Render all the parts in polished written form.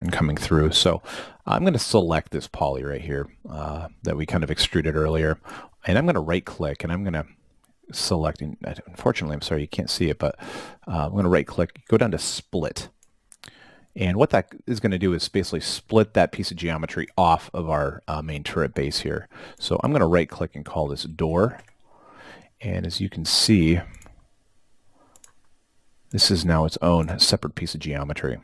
and coming through. So I'm going to select this poly right here that we kind of extruded earlier, and I'm going to right click and I'm going to select, unfortunately, I'm sorry, you can't see it, but I'm going to right click, go down to split. And what that is going to do is basically split that piece of geometry off of our main turret base here. So I'm going to right click and call this door. And as you can see, this is now its own separate piece of geometry.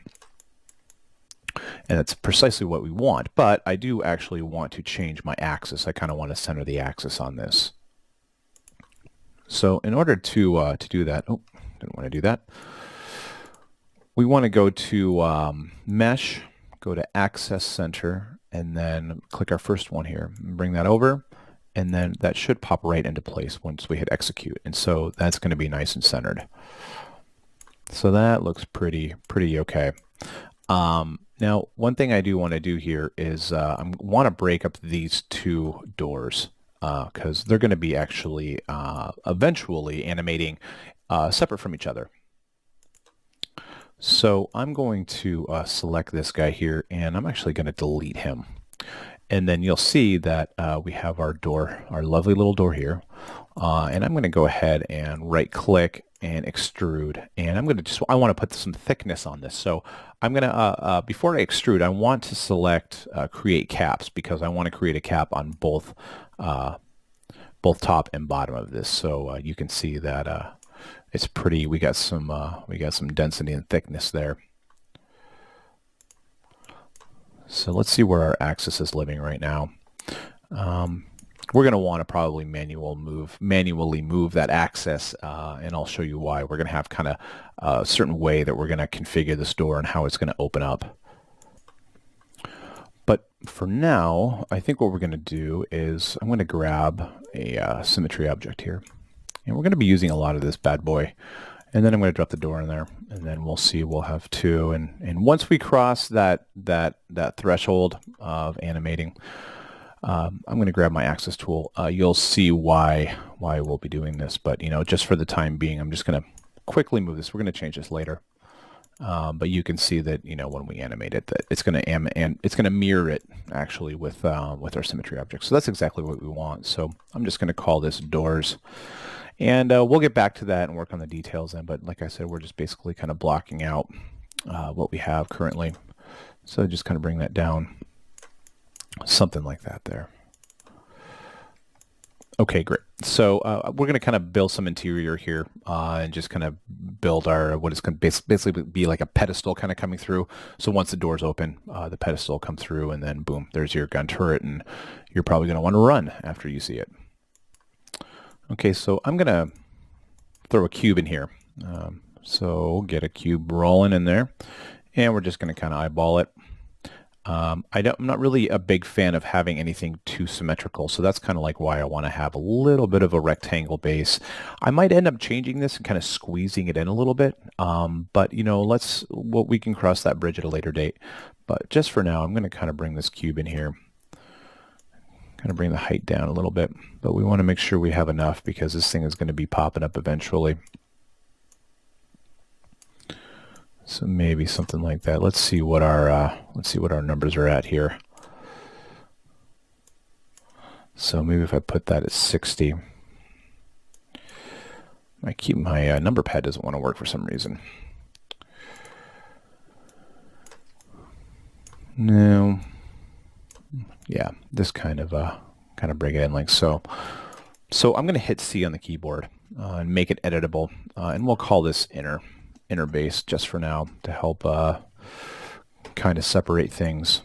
And that's precisely what we want, but I do actually want to change my axis. I kind of want to center the axis on this. So in order to do that, oh, didn't want to do that. We want to go to Mesh, go to Access Center, and then click our first one here. Bring that over, and then that should pop right into place once we hit Execute. And so that's going to be nice and centered. So that looks pretty okay. Now, one thing I do want to do here is I want to break up these two doors because they're going to be actually eventually animating separate from each other. So I'm going to select this guy here, and I'm actually going to delete him. And then you'll see that we have our door, our lovely little door here. And I'm going to go ahead and right click and extrude. And I'm going to I want to put some thickness on this. So I'm going to, before I extrude, I want to select create caps because I want to create a cap on both top and bottom of this. So you can see that it's pretty, we got some density and thickness there. So let's see where our axis is living right now. We're going to want to probably manually move that axis, and I'll show you why. We're going to have kind of a certain way that we're going to configure this door and how it's going to open up. But for now, I think what we're going to do is I'm going to grab a symmetry object here, and we're going to be using a lot of this bad boy. And then I'm going to drop the door in there, and then we'll see. We'll have two, and once we cross that threshold of animating, I'm going to grab my axis tool. You'll see why we'll be doing this, but just for the time being, I'm just going to quickly move this. We're going to change this later, but you can see that when we animate it, that it's going to mirror it actually with our symmetry object. So that's exactly what we want. So I'm just going to call this doors. And we'll get back to that and work on the details then. But like I said, we're just basically kind of blocking out what we have currently. So just kind of bring that down. Something like that there. Okay, great. So we're going to kind of build some interior here and just kind of build our, what is going to basically be like a pedestal kind of coming through. So once the doors open, the pedestal will come through, and then boom, there's your gun turret, and you're probably going to want to run after you see it. Okay, so I'm going to throw a cube in here. So get a cube rolling in there, and we're just going to kind of eyeball it. I'm not really a big fan of having anything too symmetrical, so that's kind of like why I want to have a little bit of a rectangle base. I might end up changing this and kind of squeezing it in a little bit, but we can cross that bridge at a later date. But just for now, I'm going to kind of bring this cube in here. Kind of bring the height down a little bit, but we want to make sure we have enough because this thing is going to be popping up eventually. So maybe something like that. Let's see what our numbers are at here. So maybe if I put that at 60, my number pad doesn't want to work for some reason. No. Yeah, this kind of bring it in like so. So I'm going to hit C on the keyboard and make it editable, and we'll call this inner base just for now to help kind of separate things.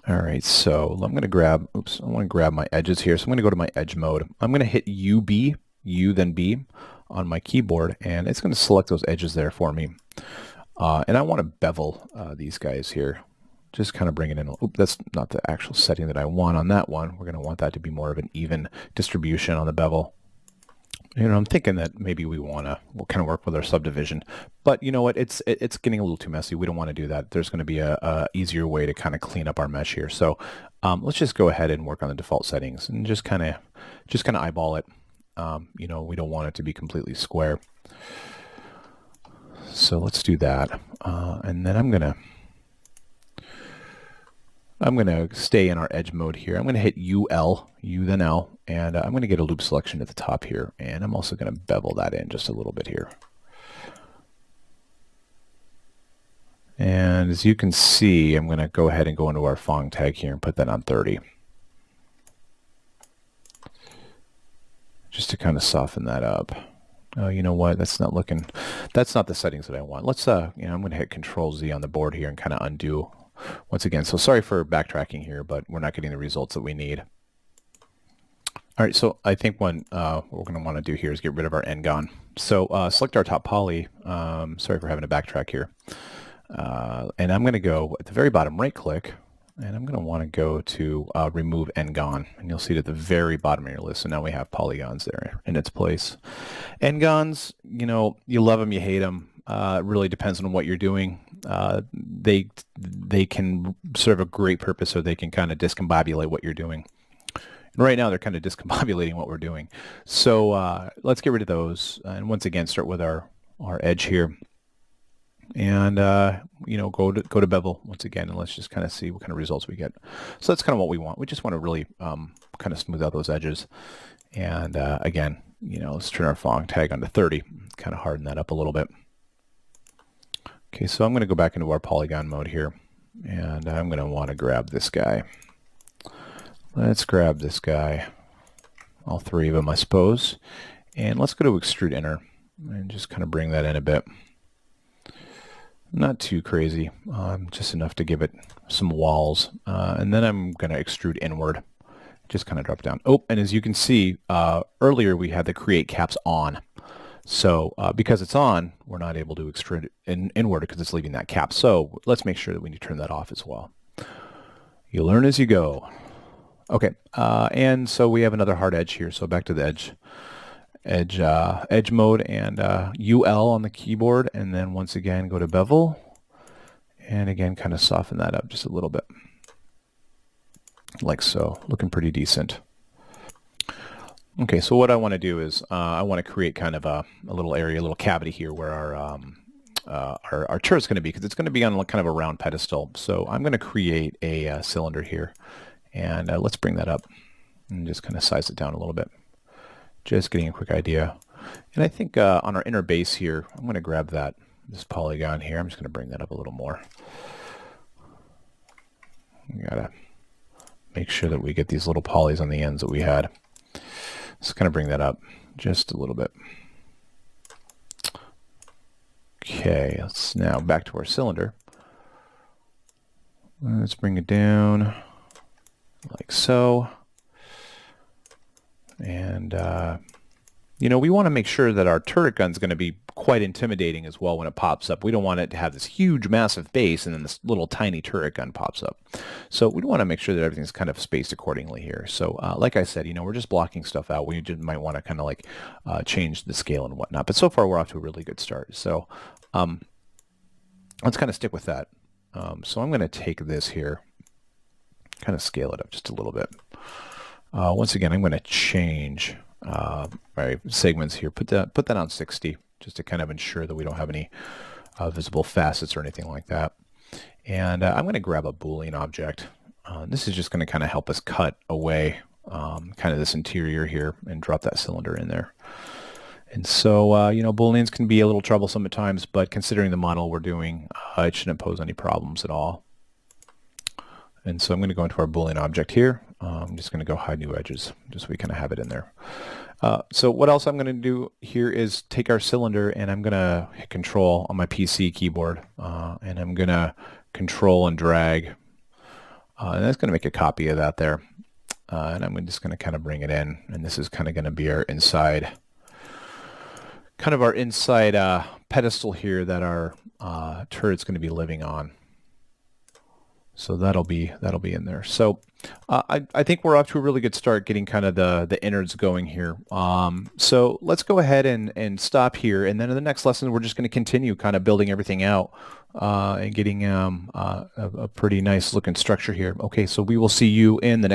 All right, so I'm going to grab, I want to grab my edges here. So I'm going to go to my edge mode. I'm going to hit U then B on my keyboard, and it's going to select those edges there for me. And I want to bevel these guys here. Just kind of bring it in. Oop, that's not the actual setting that I want on that one. We're going to want that to be more of an even distribution on the bevel. I'm thinking that maybe we'll kind of work with our subdivision, but you know what? It's getting a little too messy. We don't want to do that. There's going to be a easier way to kind of clean up our mesh here. So let's just go ahead and work on the default settings and just kind of eyeball it. We don't want it to be completely square. So let's do that. And then I'm gonna stay in our edge mode here. I'm gonna hit UL, U then L, and I'm gonna get a loop selection at the top here, and I'm also gonna bevel that in just a little bit here. And as you can see, I'm gonna go ahead and go into our Phong tag here and put that on 30. Just to kind of soften that up. Oh, you know what? That's not the settings that I want. Let's, I'm going to hit Control Z on the board here and kind of undo once again. So sorry for backtracking here, but we're not getting the results that we need. All right, so I think what we're going to want to do here is get rid of our N-gon. So select our top poly. Sorry for having to backtrack here. And I'm going to go at the very bottom, right click, and I'm going to want to go to remove N-gon, and you'll see it at the very bottom of your list. So now we have polygons there in its place. N-gons, you love them, you hate them. It really depends on what you're doing. They can serve a great purpose, or they can kind of discombobulate what you're doing. And right now, they're kind of discombobulating what we're doing. So let's get rid of those, and once again, start with our edge here. And go to bevel once again, and let's just kind of see what kind of results we get. So that's kind of what we want. We just want to really kind of smooth out those edges. And again, let's turn our Phong tag onto 30, kind of harden that up a little bit. Okay, so I'm going to go back into our polygon mode here, and I'm going to want to grab this guy. Let's grab this guy, all three of them, I suppose. And let's go to extrude inner and just kind of bring that in a bit. Not too crazy, just enough to give it some walls. And then I'm going to extrude inward, just kind of drop down. Oh, and as you can see, earlier we had the create caps on. So because it's on, we're not able to extrude inward because it's leaving that cap. So let's make sure that we need to turn that off as well. You learn as you go. Okay, and so we have another hard edge here. So back to the edge mode, and UL on the keyboard, and then once again go to bevel, and again kind of soften that up just a little bit, like so. Looking pretty decent. Okay, so what I want to do is I want to create kind of a little area, a little cavity here where our turret's going to be, because it's going to be on kind of a round pedestal. So I'm going to create a cylinder here, and let's bring that up and just kind of size it down a little bit. Just getting a quick idea. And I think on our inner base here, I'm going to grab this polygon here. I'm just going to bring that up a little more. We got to make sure that we get these little polys on the ends that we had. Let's kind of bring that up just a little bit. Okay, let's now back to our cylinder. Let's bring it down like so. And, we want to make sure that our turret gun is going to be quite intimidating as well when it pops up. We don't want it to have this huge, massive base and then this little tiny turret gun pops up. So we want to make sure that everything's kind of spaced accordingly here. So like I said, we're just blocking stuff out. We just might want to kind of like change the scale and whatnot. But so far, we're off to a really good start. So let's kind of stick with that. So I'm going to take this here, kind of scale it up just a little bit. Once again, I'm going to change my segments here. Put that on 60, just to kind of ensure that we don't have any visible facets or anything like that. And I'm going to grab a Boolean object. This is just going to kind of help us cut away kind of this interior here and drop that cylinder in there. And so, Booleans can be a little troublesome at times, but considering the model we're doing, it shouldn't pose any problems at all. And so I'm going to go into our Boolean object here. I'm just going to go hide new edges, just so we kind of have it in there. So what else I'm going to do here is take our cylinder, and I'm going to hit Control on my PC keyboard, and I'm going to Control and drag. And that's going to make a copy of that there. And I'm just going to kind of bring it in, and this is kind of going to be our inside, pedestal here that our turret's going to be living on. So that'll be in there. So I think we're off to a really good start getting kind of the innards going here. So let's go ahead and stop here. And then in the next lesson, we're just going to continue kind of building everything out and getting a pretty nice looking structure here. Okay, so we will see you in the next